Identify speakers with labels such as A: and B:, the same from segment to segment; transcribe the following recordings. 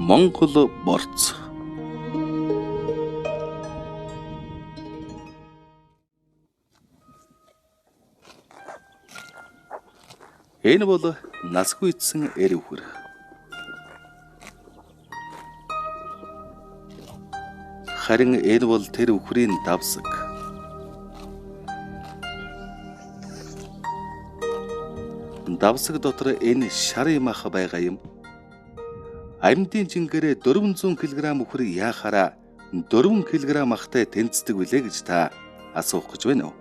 A: Монгол борц. Энэ бол насгүй идсэн эр үхэр. Харин энэ бол тэр үхрийн давсаг. Давсаг дотор энэ шарын мах байгаа юм. Амьдын жингэрээ 400 кг үхэр яахаараа 4 кг махтай тэнцдэг үлээ гэж та асуух гэж байна уу?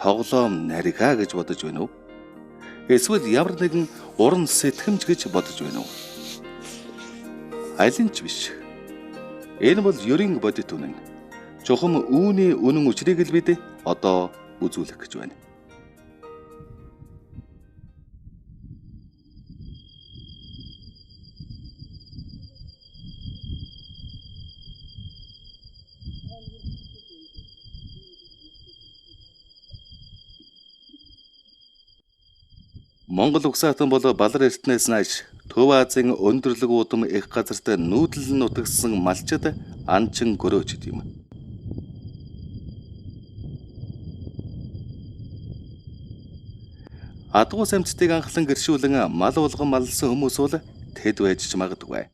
A: Тоглоом нарига гэж бодож байна уу? Эсвэл ямар нэгэн уран сэтгэмж гэж бодож байна уу? Аль нь ч биш. Энэ бол ерийн бодит үнэн. Чухам үүний үнэн учрыг л бид одоо үзүүлэх гэж байна. Монгол угсаатан бол Балар эртнээс нааш Төв Азийн өндөрлөг удам их газарт нүүдлэн нутагсан малчид анчин гөрөөчд юм. Адгуус амьтдыг анхлан гэршүүлэн мал улган малсан хүмүүс бол тэд байж ч магадгүй.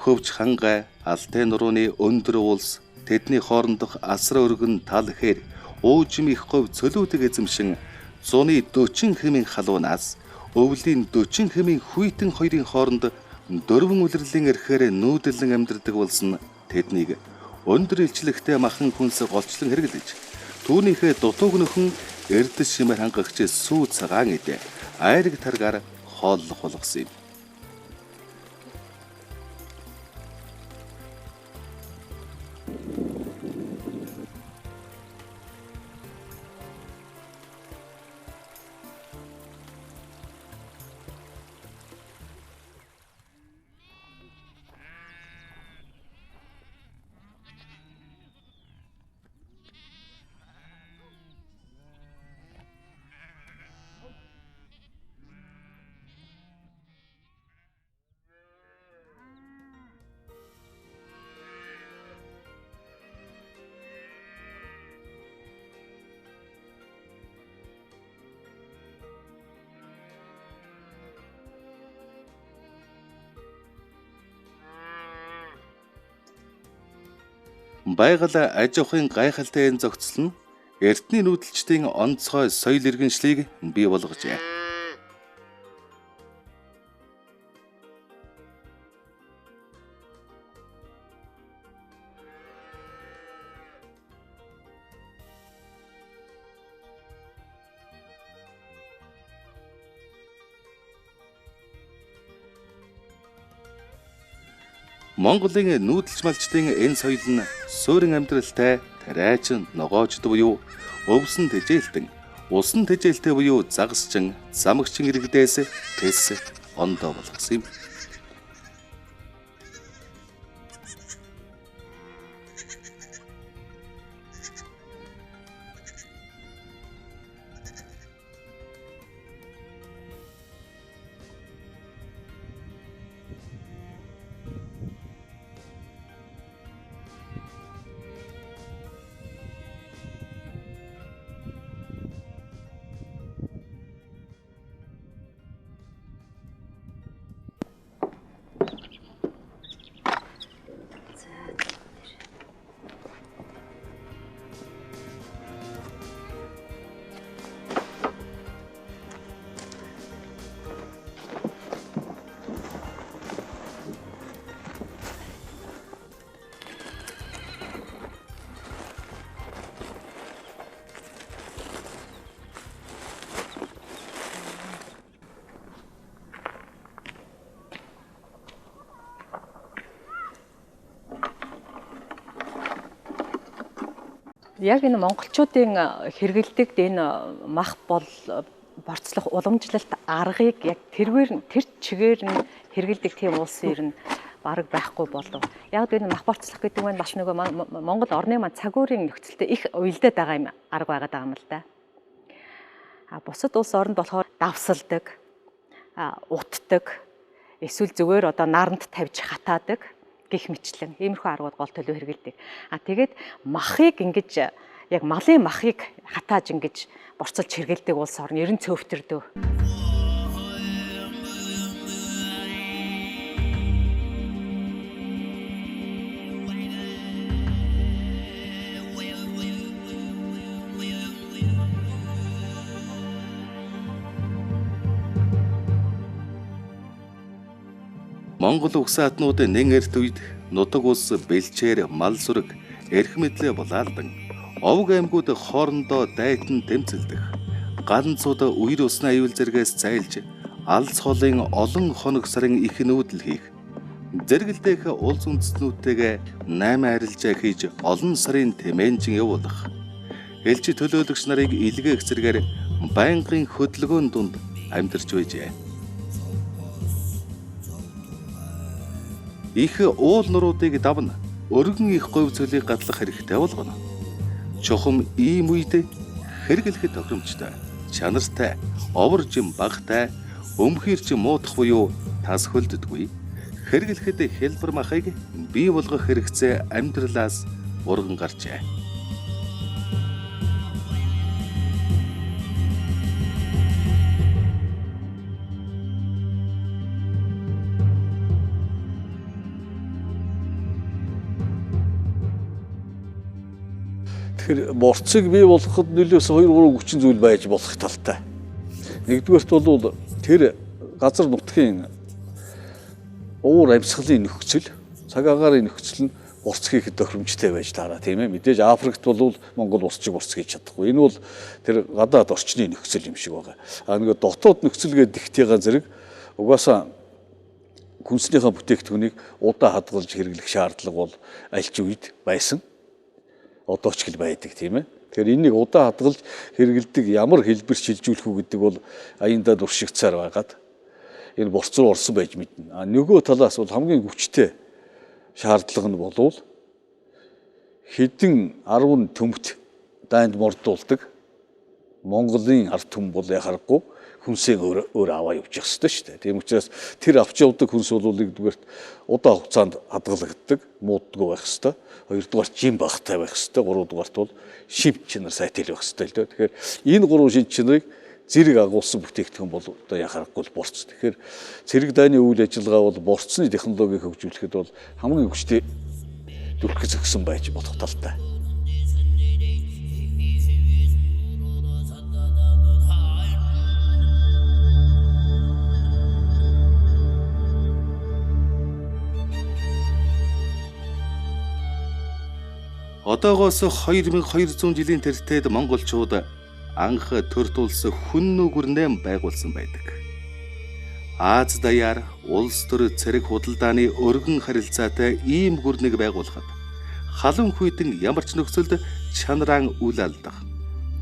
A: Хөвч хангай алтай нурууны өндөр уулс тэдний хоорондох асар өргөн тал хээр уужим их говь цөлөөдөг эзэмшин зуны 40 хэмийн халуунаас өвлийн 40 хэмийн хүйтэн хоёрын хооронд дөрвөн үлрэлийн эрхээр нүүдлэн амьдардаг болсон тэднийг өндөр илчлэгтэй махан хүнс голчлон хэрэглэж түүнийхээ дутууг нөхөн эрдэс шимээр хангагч сүү цагаан идэ айраг таргаар хооллох болгосон юм. Байгаль аж ахуйн гайхалтай энэ зохицол нь эртний нүүдэлчдийн онцгой соёл иргэншлийг бий болгожээ. Монголын нүүдэлч малчдын энэ соёл нь суурин амьдралтай тариачин ногоочд буюу өвсөн тэжээлтэн, усан тэжээлтэй буюу загасчин, замагчин иргэдээс тэс ондоо болгосон юм.
B: Яг энэ монголчуудын хэрэгэлдэг энэ мах бол борцлох уламжлалт аргыг яг тэр чигээр нь хэрэгэлдэг тийм улс ер нь бараг байхгүй болов. Яг энэ мах борцлох гэдэг нь маш нөгөө Монгол орны маань цаг уурын нөхцөлтэй их уялдаад байгаа юм арга байгаа юм л да. Бусад улс оронд болохоор давсалдаг, утдаг, эсвэл зүгээр одоо наранд тавьж хатаадаг гих мэтлэн иймэрхүү аргууд гол төлөв хэрэгэлдэг. Тэгээд махыг ингэж яг малын махыг хатааж ингэж борцолж хэрэгэлдэг улс орн ер нь цөөвтөрдөө.
A: Монгол угсаатнуудын нэн эрт үед нутаг улс бэлчээр мал сүрэг эрх мэдлээ булаалдан овг аймагуд хоорондоо дайтан тэмцэлдэх ганцууд үер усны аюул зэргээс зайлж алс холын олон хоног сарын их нүүдэл хийх зэрэгэлдэх улс үндэстнүүдтэйгээ 8 арилжаа хийж олон сарын тэмээнжин явуулах элч төлөөлөгч нарыг илгээх зэргээр байнгын хөдөлгөөн дунд амьдарч байжээ. Их уул нуруудыг давна өргөн их говь цөлийг гатлах хэрэгтэй болгоно. Чухам ийм үед хэрэглэхэд тохиромжтой, чанартай, оваржин багтай, өмхирч муудах буюу тас хөлддөггүй. Хэрэглэхэд хэлбэр махыг бий болгох хэрэгцээ амьдралаас урган гарчээ.
C: Тэгэхээр борцыг бий болгоход нөлөөс 2-3 хүчин зүйл байж болох талтай. Нэгдүгээрт бол тэр газар нутгийн уур амьсгалын нөхцөл, цаг агаарын нөхцөл нь борц хийхэд тохиромжтой байж таараа тийм ээ. Мэдээж Африкт бол Монгол урсчиг борц хийж чадахгүй. Энэ бол тэр гадаад орчны нөхцөл юм шиг байгаа. Нөгөө дотоод нөхцөл гэдэг дихтэйга зэрэг угаасаа хүнснийхээ бүтээгдэхүүнийг удаа хадгалж хэрэглэх шаардлага бол аль ч үед байсан. Одоо ч гэл байдаг тийм ээ. Тэгэхээр энийг удаа хадгалж хэрэгэлдэг ямар хэлбэр шилжүүлэх үү гэдэг бол аяндаа дуршигцаар байгаад энэ борц руу орсон байж мэднэ. Нөгөө талаас бол хамгийн хүчтэй шаардлага нь болвол хэдэн 10 төмт дайнд мордуулдаг Монголын ард түмэн бол яхахгүй хүнсээ өөр аваа явж явах ёстой шүү дээ. Тийм учраас тэр авч явдаг хүнс бол нэгдүгээрт удаа хугацаанд хадгалагддаг, мууддаггүй байх ёстой. Хоёрдугаарт жим багтай байх ёстой. Гуравдугаарт бол шив чанар сайтай байх ёстой л дээ. Тэгэхээр энэ гурван шин чанарыг зэрэг агуулсан бүтээгдэхүүн бол одоо яхахгүй борц. Тэгэхээр цэрэг дайны үйл ажиллагаа бол борцны технологиг хөгжүүлэхэд бол хамгийн хүчтэй дүрхэж өгсөн байж болох талтай.
A: Одоогоос 2200 жилийн тэртээд монголчууд анх төрт улс хүн нүгүрнэм байгуулсан байдаг. Аз даяар улс төр цэрэг худалдааны өргөн харилцаатай ийм гүрнийг байгуулахад халуун хүйтэн ямар ч нөхцөлд чанараан үл алдах,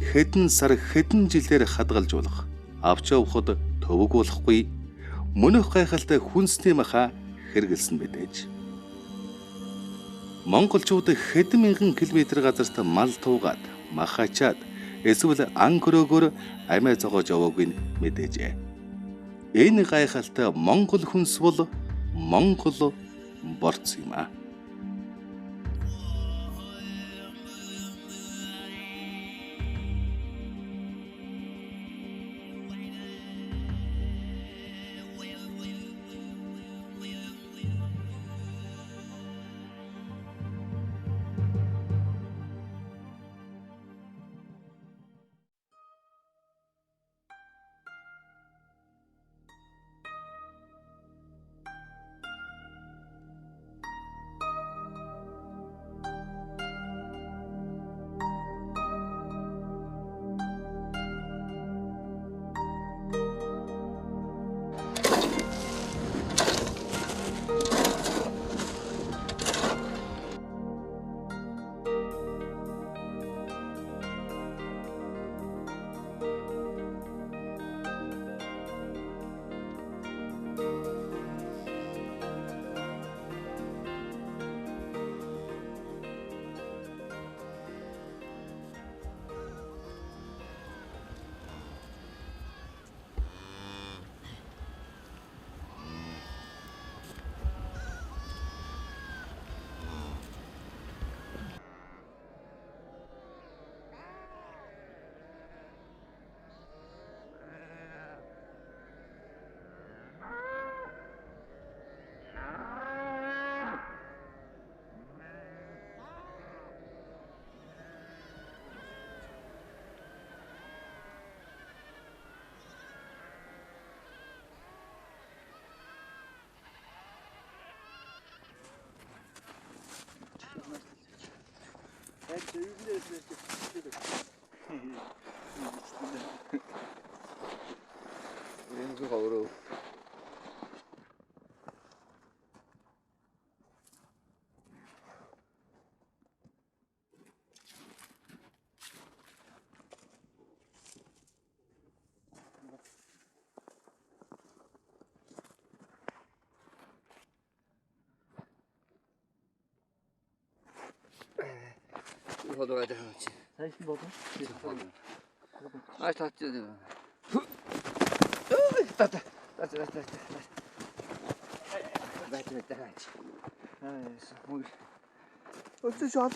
A: хэдэн сар хэдэн жилээр хадгалж болох, авч явахад төвөг болохгүй, мөнөх гайхалтай хүнсний маха хэрэгэлсэн мэдээж. Монголчууд хэдэн мянган километр газарт мал туугаад, махачаад, эсвэл ан хөрөөгөөр амиа зогоож яваагүй мэдээжээ. Энэ гайхалтай Монгол хүнс бол Монгол борц юм аа.
C: Энэс хавраа. Хоолой дээр чи.
D: Сайн болов.
C: Аа татчих. Тата. Байтаач. Муу. Өчигдөр шат.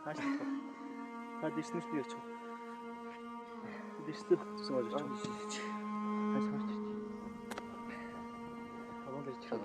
D: Хааш. Та дишнэш би яач. Диштэй зүсэн болж байна. Хааш харч. Аваад ирчих.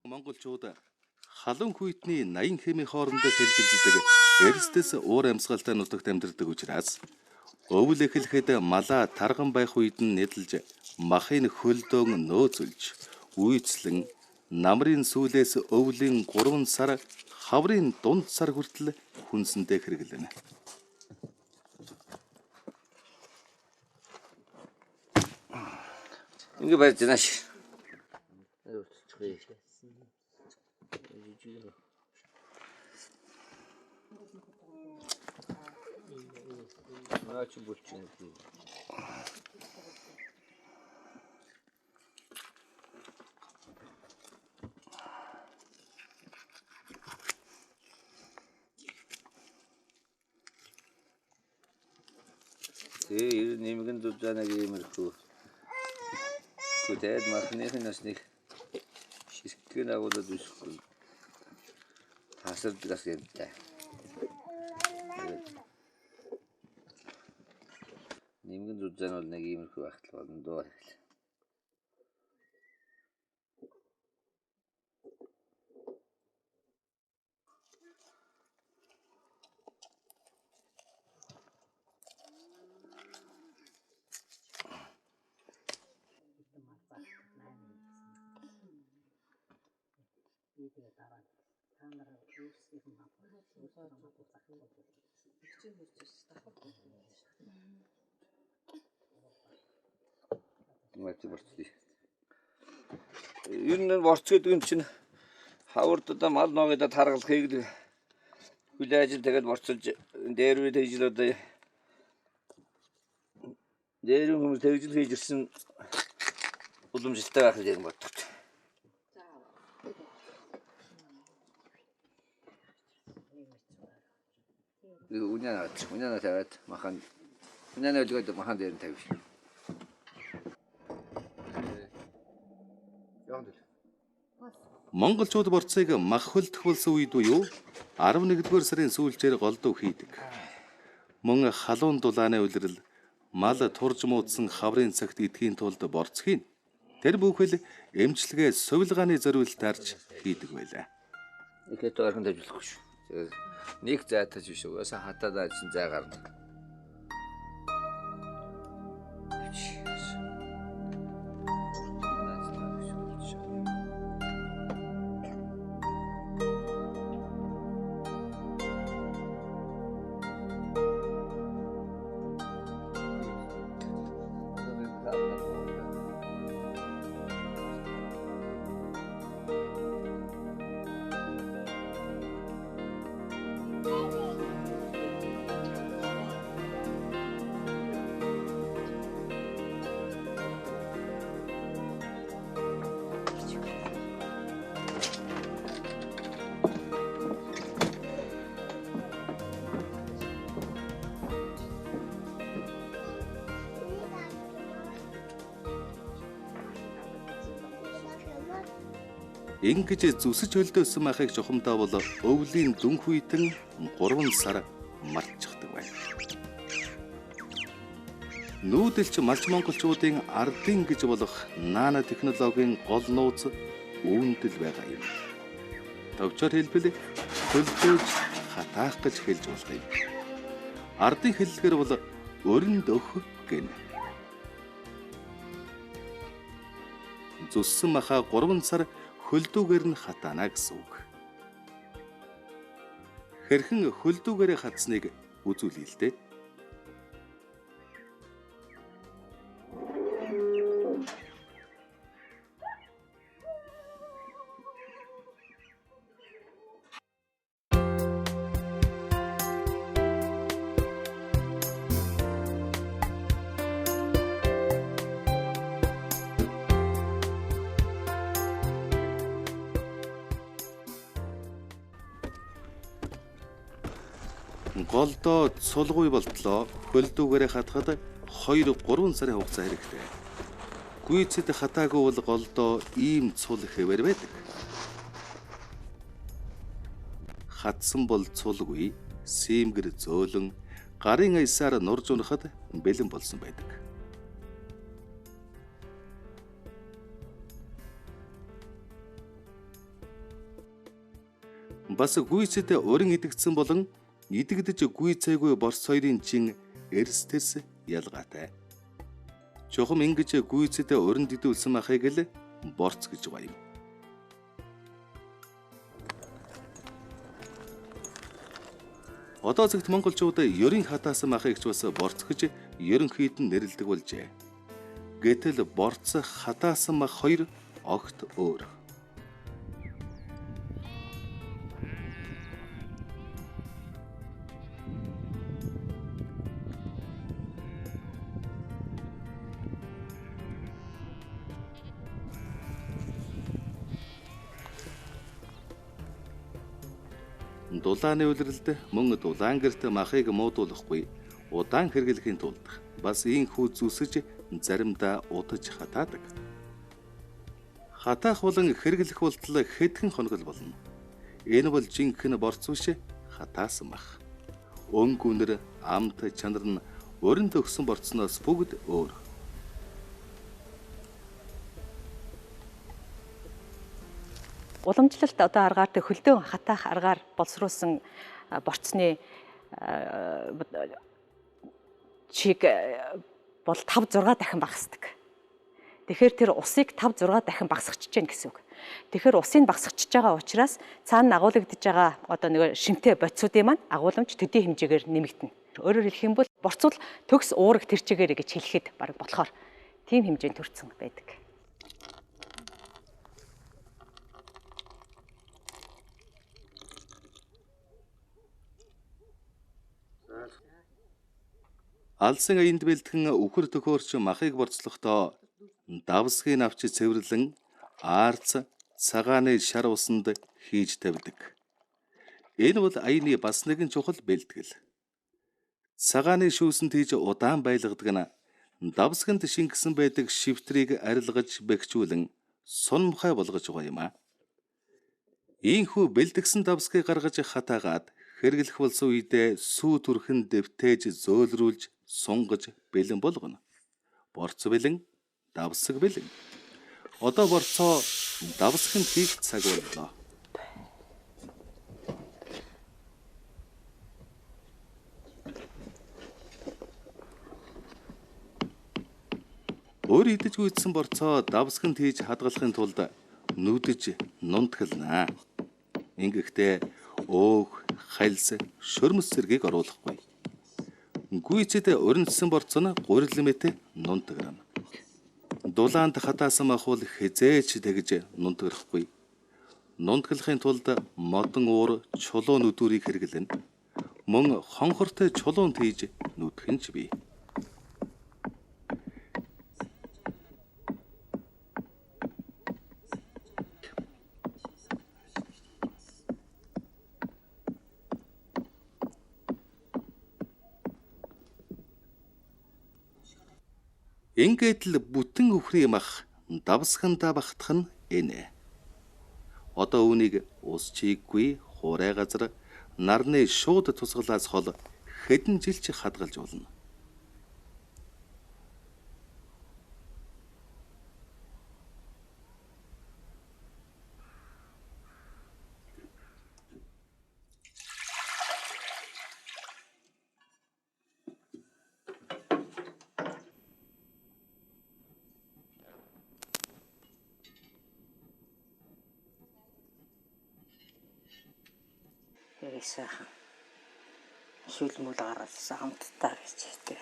A: Монголчууд халуун хүйтний 80 хэмийн хоорондоо хэлбэлздэг эрсдэс уур амьсгалтай нутагт амьдардаг учраас өвөл эхлэхэд малаа тарган байх үед нь нэдэлж махын хөлдөөн нөөцөлж үйцлэн намрын сүүлээс өвлийн 3 сар хаврын дунд сар хүртэл хүнсэндээ хэрэглэнэ.
C: Ингээ байж нааш. Наач булчин. Нэмгэн зүжанаг иймэрхүү. Күтэд махныхын насны шискэн агуулад үсэхгүй. Тасардгаас янтай. Нэмгэн зүжан бол нэг иймэрхүү ахтал болно доо. Ер нь борц гэдэг юм чинь хавард одоо мал ногоодоо таргалахыг л хүлээж ажил тэгээд борцолж дээр үе тэгжил одоо дээр хүмүүс тэгжил хийж ирсэн уламжлалтай байх гэж боддог. Үнэнэ тавиад махан үнэнэ өлгөөд махан дээр нь тавьж.
A: Монголчууд борцыг мах хөлдөх болсон үед буюу 11-р сарын сүүлчээр голдуу хийдэг. Мөн халуун дулааны улирал мал турж муудсан хаврын цагт идэхийн тулд борц хийн. Тэр бүхэл эмчилгээ сувилгааны зориулт тарж хийдэг байлаа.
E: Ихэд ойрхон тавьжуулахгүй шүү. Тэгээд нэг зайтаж биш угаасаа хатаад ажин зай гарна.
A: Ингэж зүсэж хөлдөөсөн махыг жухамдаа бол өвлийн дүнх үйтэн 3 сар мартчихдаг байна. Нүүдэлч малч монголчуудын ардын гэж болох нано технологийн гол нууц үүндэл байгаа юм. Товчоор хэлбэл хөлдөөж хатаах гэж хэлж болох юм. Ардын хэллэгээр бол өрөнд өх гэнэ. Зүссэн махаа 3 сар хөлдүүгээр нь хатаана гэсэн үг. Хэрхэн хөлдүүгээрээ хатсныг үзүүлээ л дээ. Голдоо цулгуй болтлоо хөлдүүгээрээ хатахад 2-3 сарын хугацаа хэрэгтэй. Гүйцэд хатаагүй бол голдоо ийм цул хэвээр байдаг. Хатсан бол цулгүй, сиймгэр зөөлөн, гарын аясаар нурж унахад бэлэн болсон байдаг. Бас гүйцэд өрн идэгдсэн болон идэгдэж гүйцээгүй борс хоёрын чин эрс тэрс ялгаатай. Чухам ингэж гүйцэд өрөнд идүүлсэн махыг л борц гэж байна. Одоо зөвхт монголчууд ерөн хатаасан махыг ч бас борц гэж ерөнхийд нь нэрлэдэг болжээ. Гэтэл борц хатаасан мах хоёр огт өөр. Дулааны улиралд мөн дулаан гэрт махыг муудуулахгүй удаан хэрглэхийн тулд бас ийхүү зүсэж заримдаа удаж хатаадаг. Хатаах болон хэрглэх болтол хэдхэн хоног болно. Энэ бол жинхэнэ борц биш хатаасан мах. Өнгө үнэр, амт чанар нь өрөнд өгсөн борцноос бүгд өөр.
B: Уламжлалт одоо аргаар хөлдөө хатаах аргаар боловсруулсан борцны чиг бол 5-6 дахин багасдаг. Тэгэхээр тэр усыг 5-6 дахин багасгачихж гэнэ гэсэн үг. Тэгэхээр усыг багасгачихж байгаа учраас цаана агуулгадж байгаа одоо нэг шимтэй бодисуудын маань агууламж төдий хэмжээгээр нэмэгдэнэ. Өөрөөр хэлэх юм бол борцвол төгс уурах тэр чигээр гэж хэлэхэд баг болохоор тийм хэмжээнд төрсэн байдаг.
A: Алсын аянд бэлтгэн үхэр төхөөрч махыг борцлохдоо давсгийн авч цэвэрлэн аарц цагааны шар усанд хийж тавьдаг. Энэ бол аяны бас нэгэн чухал бэлтгэл. Цагааны шүүсэнд хийж удаан байлгадаг нь давсганд шингэсэн байдаг шивтрийг арилгаж бэхжүүлэн сун мухай болгож байгаа юм а. Ийхүү бэлдгсэн давсгийг гаргаж хатаагаад хэрэглэх болсон үедээ сүү түрхэн дэвтээж зөөлрүүлж сунгаж бэлэн болгоно. Борц бэлэн, давсаг бэлэн. Одоо борцоо давсгын хийх цаг боллоо. Өөр идэж гүйцсэн борцоо давсганд хийж хадгалахын тулд нүдэж нунтгалнаа. Ингэхдээ өөх, хальс, шөрмөс зэргийг оруулахгүй. Гүйцэд өрнөсөн борцоо нь гурилмэт нунтграна. Дулаанд хатаасан махвал хизээч тэгж нунтграхгүй. Нунтгалахын тулд модон уур чулуун нүдүрийг хэрэглэнэ. Мөн хонхортой чулуунд хийж нүдэх нь ч бий. Ингээд л бүтэн өхрийн мах давсгандаа багтах нь энэ. Одоо үүнийг ус чийггүй хуурай газар нарны шууд тусгалаас хол хэдэн жилч хадгалж болно.
F: Сайхан шүлмөл гаргалсан хамтдаа гэж хэлдэг.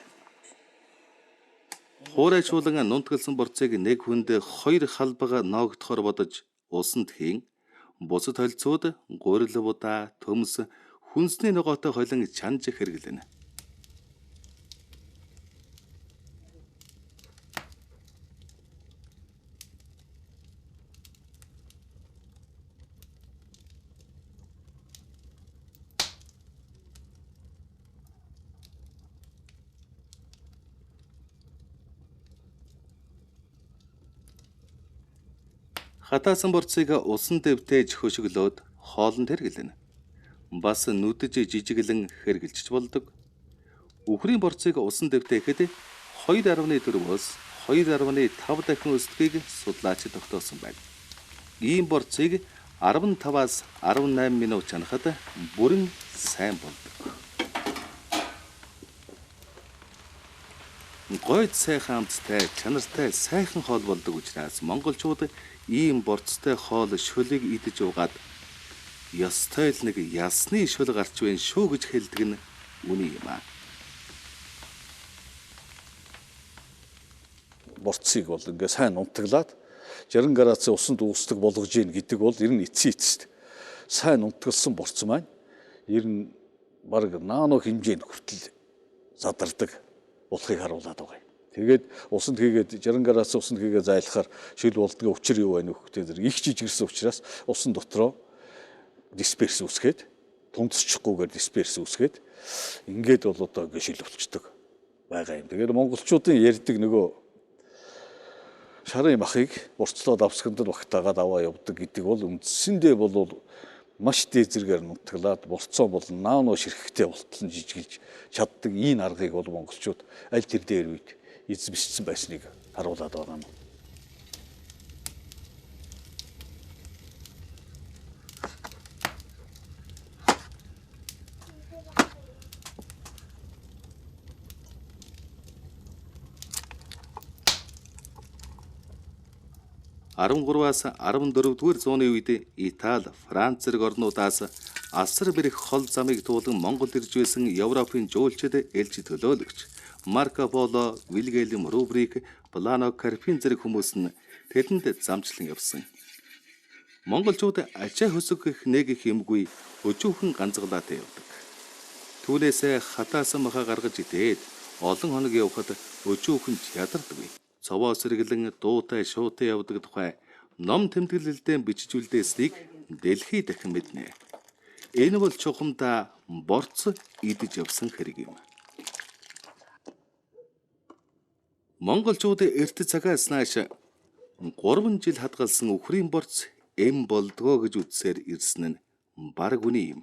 A: Хуурайчуулан нунтгалсан борцыг нэг хүнд 2 халбага ноогдохоор бодож усанд хийн. Бусад холцууд гурил будаа, төмс, хүнсний ногоотой холин чанж хэрэглэнэ. Хатаасан борцыг усан дэвтээж хөшөглөөд хоолнд хэрэглэнэ. Бас нүдэж жижиглэн хэрэгжилж болдог. Үхрийн борцыг усан дэвтээхэд 2.4-өөс 2.5 дахин өсдгийг судлаачид тогтоосон байна. Ийм борцыг 15-аас 18 минут чанахад бүрэн сайн болдог. Гойд сайхан амттай, чанартай сайхан хоол болдог учраас монголчууд ийм борцтой хоол шөлийг идэж угаад ёстой л нэг ясны шөл гарч байна шүү гэж хэлдэг нь үний юм аа.
C: Борцыг бол ингээ сайн нунтаглаад 60 градусын усанд үүсдэг болгож ийн гэдэг бол ер нь эцсийн эцэст. Сайн нунтгалсан борц маань ер нь баг наано хэмжээнд хүртэл задардаг болохыг харуулад байгаа юм. Тэгээд усанд хийгээд 60 градусын усанд хийгээд зайлахаар шил болдгийн учир юу байна вэ гэхээр зэрэг их жижигэрсэн учраас усан дотроо дисперс үүсгээд тунцчихгүйгээр дисперс үүсгээд ингээд бол одоо ингээ шил болчдөг байгаа юм. Тэгээд монголчуудын ярьдаг нөгөө шарын махыг урцлоо давсганд нь багтаагаад аваа явдаг гэдэг бол үндсэндээ бол маш дээд зэргээр нутаглаад борцоо бол наано ширхэгтэй болтол нь жижиглж чаддаг ийм аргыг бол монголчууд аль тэр дээр үед эзэмшсэн байсныг харуулад байгаа юм.
A: Арвангурваас 14-р зууны үед Итали, Франц зэрэг орнуудаас асар бэрх хол замыг туулан Монгол ирж байсан Европын жуулчид элж төлөөлөгч Марко Поло, Вильгельм Рубрик, Плано Карпин зэрэг хүмүүс нь тэдэнд замчлан явсан. Монголчууд ачаа хөсөх нэг их юмгүй өчүүхэн ганцгалаатай явдаг. Түүнээсээ хатаасан махаа гаргаж идээд олон хоног явхад өчүүхэн ядардаггүй. Цовоо сэргэлэн дуутай шуутай явдаг тухай ном тэмдэглэлдээ бичиж үлдээснийг дэлхий дахин мэднэ. Энэ бол чухамдаа борц идэж явсан хэрэг юм. Монголчууд эрт цагаас нааш 3 жил хадгалсан үхрийн борц эм болдгоо гэж үздсээр ирсэн нь бараг үний юм.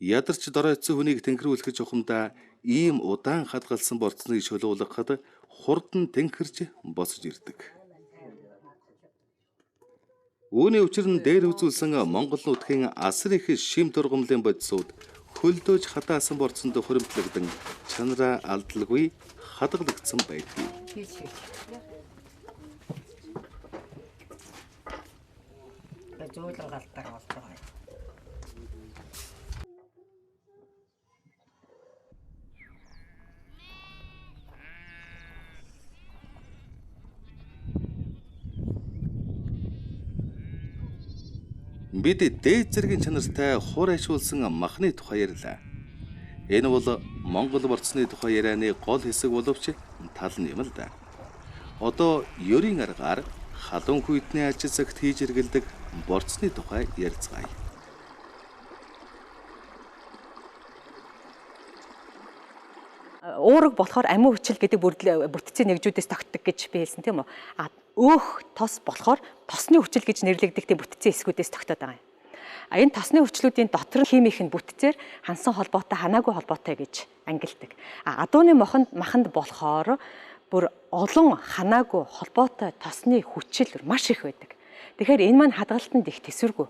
A: Ядарч доройтсон хүнийг тэнхрүүлэх чухамдаа ийм удаан хадгалсан борцныг шулуулгахад хурдан тэнхэрж босож ирдэг. Үүний учир нь дээр үзүүлсэн Монгол нутгийн асар их шим тургамлын бодисууд хөлдөөж хатаасан борцонд хуримтлагдан чанараа алдалгүй хадгалагдсан байдгийг.
F: Зөөлөр галдар болж байгаа.
A: Бид дээд зэргийн чанартай хуур ашигласан махны тухай ярьлаа. Энэ бол Монгол борцны тухай ярианы гол хэсэг боловч тал нь юм л да. Одоо ёрийн аргаар халуун хүйтний ажил цагт хийж эргэлдэг борцны тухай ярилцгаая.
B: Уураг болохоор амин хүчил гэдэг бүтцийн нэгжүүдээс тогтдог гэж би хэлсэн тийм үү. Өөх тос болохоор тосны хүчил гэж нэрлэгдэх тийм бүтцийн хэсгүүдээс тогтоод байгаа юм. Энэ тосны хүчлүүдийн дотор химийнх нь бүтцээр хансан холбоотой, ханаагүй холбоотой гэж ангилдаг. Адууны маханд болохоор бүр олон ханаагүй холбоотой тосны хүчил маш их байдаг. Тэгэхээр энэ маань хадгалтанд их төсвөргүй.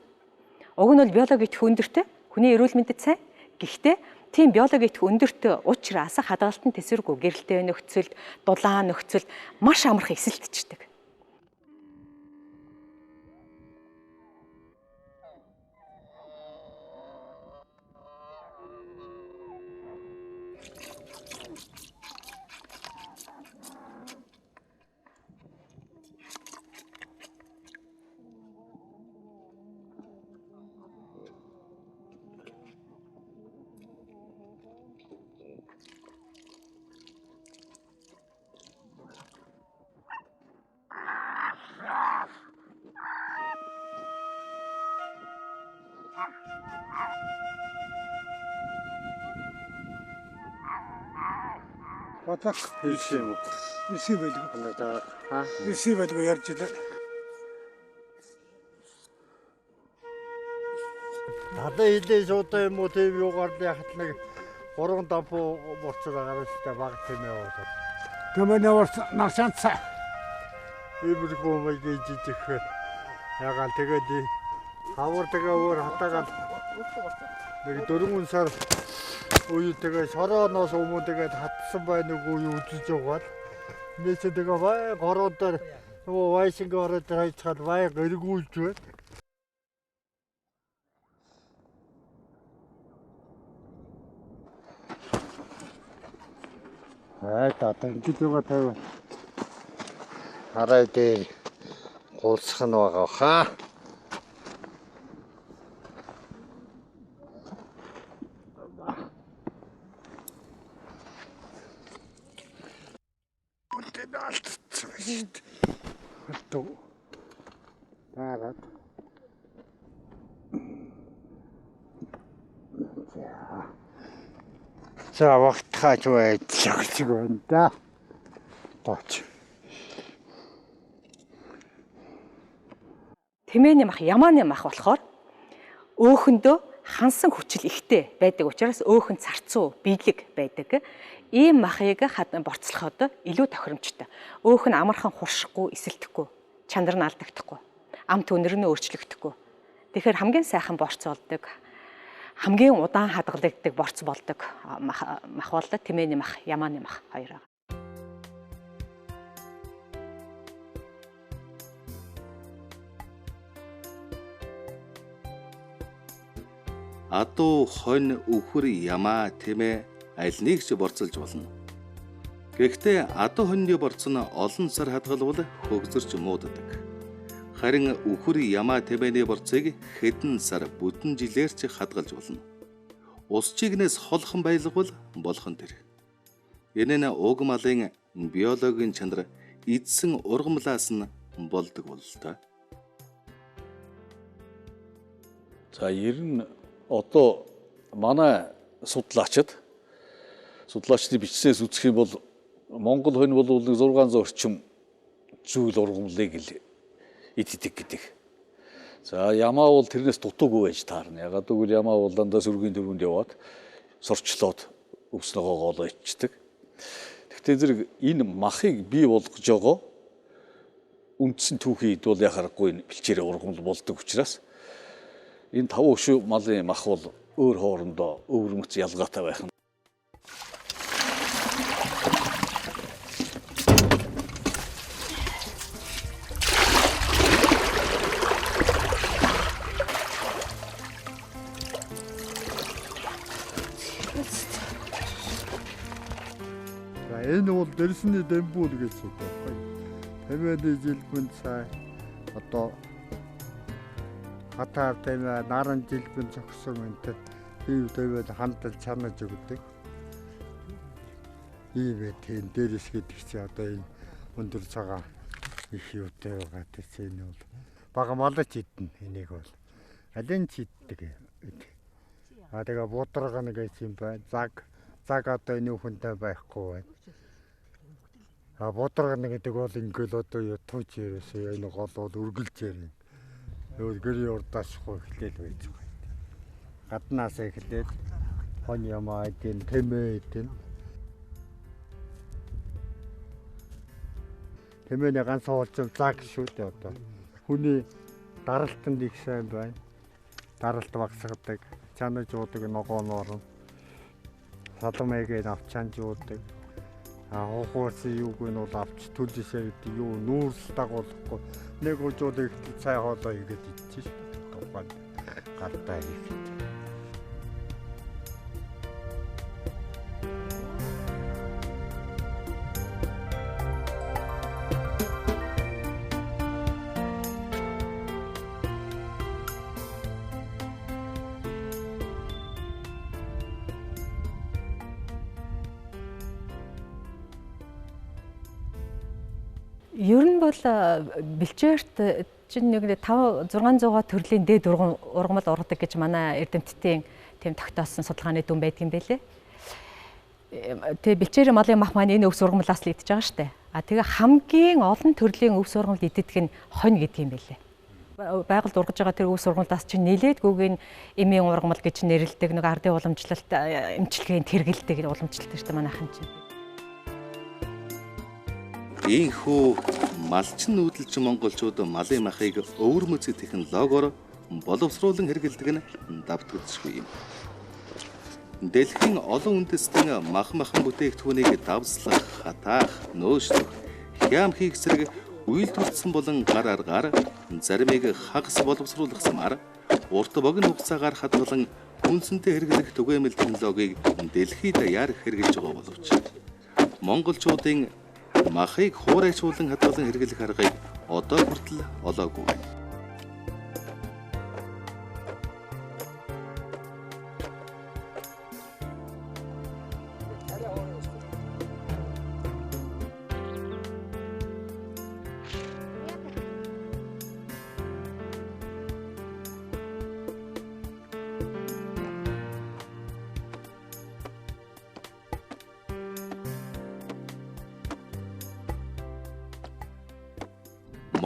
B: Уг нь бол биологи их өндөртэй, хүний эрүүл мэндэд сайн. Гэхдээ тийм биологи их өндөртэй учраас хадгалтанд төсвөргүй. Гэрэлтэй нөхцөлд, дулаан нөхцөлд маш амархан эсэлтчихдэг.
G: Батак хэлсэн юм. Ирсэн байлгүй. Ирсэн байлгүй ярьж илээ.
H: Надад хилээ суудаг юм уу тийм юугаар яхад нэг 3 дампуу борцоор гаралтай баг тийм яваад.
G: Тэмээнэ орс наршанца.
H: Иймэрхүү маяг жижиг ягаал тэгээд хавардагаа өөр хатаагаал нэг 4 сар үетэйгээ шорооноос өмнө тэгээд хатсан байна уу юу үзэж яваад нээсээ тэгээ бай гороодоор нөгөө вайшинг ороод хайцгаад бай гэргүүлж байна. Тата ингэж байгаа тавь. Хараа дээр гулсах нь байгаа хаа. За вахт хаач байж байна да. Тооч.
B: Тэмээний мах, ямааны мах болохоор өөхөндөө хансан хүчил ихтэй байдаг учраас өөхөн царцуу, биелэг байдаг. Ийм махыг борцлоход илүү тохиромжтой. Өөх нь амархан хуршихгүй, эсэлдэхгүй, чанар нь алдагдахгүй, ам түнэр нь өөрчлөгдөхгүй. Тэгэхээр хамгийн сайхан борц болдог, хамгийн удаан хадгалагддаг борц болдог мах бол тэмээний мах, ямааны мах хоёр.
A: Адуу, хонь, үхэр, ямаа, тэмээ аль нэг ч борцолж болно. Гэхдээ адуу хоньны борц нь олон сар хадгалвал хөгзөрч мууддаг. Харин үхэр, ямаа, тэмээний борцыг хэдэн сар бүтэн жилээр ч хадгалж болно. Ус чигнээс холхон байлгавал болох нь тэр. Энэ нь уг малын биологийн чанар эдсэн ургамлаас нь болдог бололтой.
C: За ер нь одоо манай судлаачдын бичснээс үзэх юм бол Монгол хонь бол 600 орчим зүйл ургамлыг л иддэг гэдэг. За ямаа бол тэрнээс дутуугүй байж таарна. Ягаад гэвэл ямаа бол дандаа сүргийн дөрвөнд яваад сурчлоод өвснөгөө голоо ичдэг. Гэхдээ зэрэг энэ махыг бий болгож байгаа үндсэн түүхийд бол яхахгүй бэлчээрээ ургамал болдог учраас энэ 5 өшөө малын мах бол өөр хоорондоо өвөрмөц ялгаатай байх нь.
H: Энэ бол дэрсний дэмбүүл гэж үг байхгүй. Тэмээний жилбэн цай одоо хатаар тэмээ наран жилбэн зогсон энтэй ийм тэмээд хандал чанаж өгдөг. Ийм тийм дээрс гэдэг чи одоо энэ өндөр цагаан их юутай байгаа тийм энэ бол бага малч идэн энийг бол алин чиддэг. Тэгээ буутрага нэг юм байна. Цаг одоо энэ хүнтэй байхгүй байна. Бодрог гэдэг бол ингээл одоо ятууч ерөөсөө энэ гол бол үргэлж ярина. Гэрийн урдаашгүй эхлээл байж байгаа. Гаднаас эхлээд хон ямаа эдийн тэмээ эдийн. Тэмээний ганц хоолцол заг шүү дээ одоо. Хүний даралтанд их сайн байна. Даралт багсгадаг, чанаж уудаг ногооноор. Салмайг авчаанж уудаг. Хоохоос юуг нь бол авч төлөсөө гэдэг юу нүүрс дагуулахгүй нэг үжүүд их цай хоолоо игээд идчих тухайн гартаа хийх.
B: Ер нь бол бэлчээрт чинь нэг 500-600 төрлийн дээд ургамал ургадаг гэж манай эрдэмтдийн тийм тогтоосон судалгааны дүн байдаг юм байлээ. Тэгээ бэлчээр малын мах маань энэ өвс ургамлаас л идэж байгаа штэ. Тэгээ хамгийн олон төрлийн өвс ургамал иддэг нь хонь гэдэг юм байлээ. Байгальд ургаж байгаа тэр өвс ургамлаас чинь нэлээдгүйг нь эмийн ургамал гэж нэрлэдэг, нэг ардын уламжлалт, эмчилгээний тэргэлдэг уламжлалт штэ манайхан чинь.
A: Ийхүү малчин нүүдэлчин монголчууд малын махыг өвөрмөц технологиор боловсруулан хэрэглэдэг нь давтагдчихгүй юм. Дэлхийн олон үндэстэн махан бүтээгдэхүүнийг давслах, хатаах, нөөшлөх, хям хийх зэрэг үйлдвэрлэсэн болон гар аргаар заримыг хагас боловсруулахсамаар урт богино хугацаагаар хадгалан хүнсэнтэй хэрэглэх түгээмэл технологиг дэлхийд даяар хэрэгжилж байгаа боловч монголчуудын махыг хуурайшуулан хадгалан хэрэглэх аргыг одоо хүртэл олоогүй байна.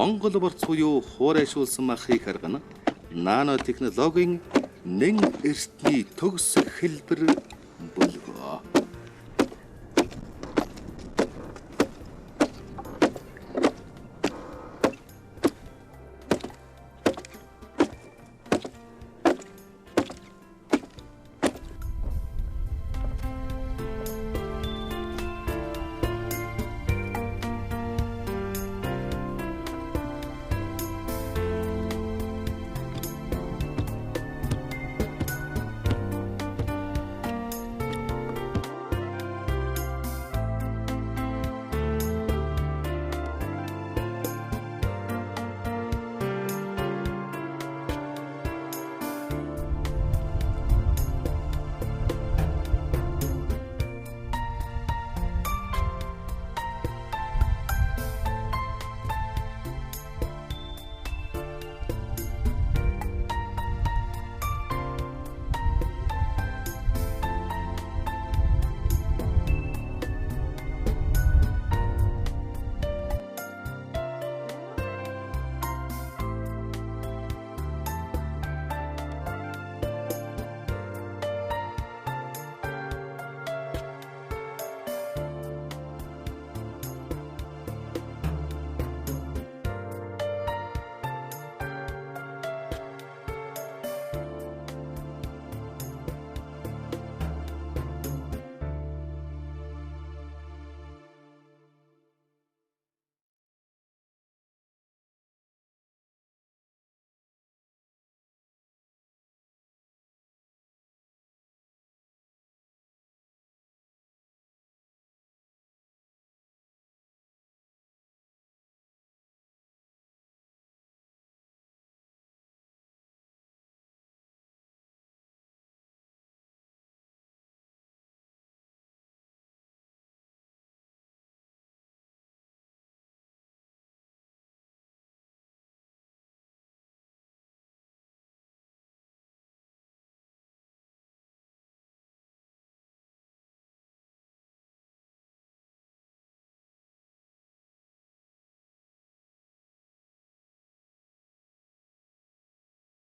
A: Монгол борц буюу хуурайшуулсан махыг харгана нано технологийн нэн эртний төгс хэлбэр